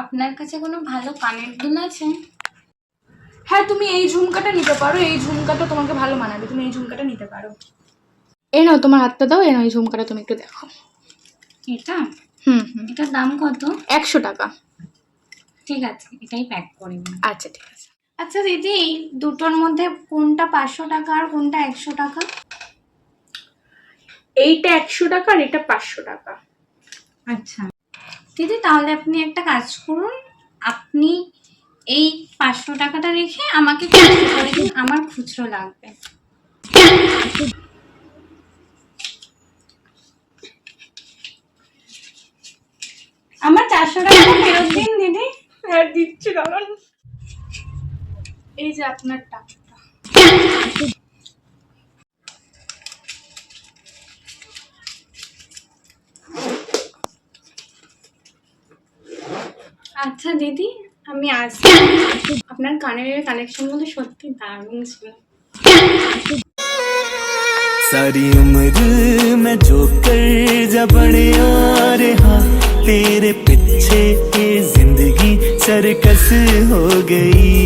আপনার কাছে কোনো ভালো কানের দুল আছে? হ্যাঁ, তুমি এই ঝুমকাটা নিতে পারো, এই ঝুমকাটা তোমাকে ভালো মানাবে, তুমি এই ঝুমকাটা নিতে পারো। এই নাও তোমার হাতটা দাও, এই নাও এই ঝুমকাটা তুমি একটু দেখো। এটা হুম, এটার দাম কত? 100 টাকা। ঠিক আছে, এটাই প্যাক করে দিন। আচ্ছা ঠিক আছে। আচ্ছা দিদি, এই দুটোর মধ্যে কোনটা 500 টাকা আর কোনটা 100 টাকা? এইটা 100 টাকা আর এটা 500 টাকা। আচ্ছা দিদি, তাহলে আপনি একটা কাজ করুন, আপনি এই 500 টাকাটা রেখে আমাকে খুচরো করে দিন, আমার খুচরো লাগবে। আমার 400 টাকা ফেরত দিন দিদি। হ্যাঁ দিচ্ছি, দাঁড়ান। এই যে আপনার টাকাটা। আচ্ছা দিদি, আমি আসছি। আপনার কানের কালেকশনগুলো সত্যি দারুণ ছিল। सारी उम्र मैं जो कर जा बड़े और हाँ तेरे पीछे ये जिंदगी सर्कस हो गई।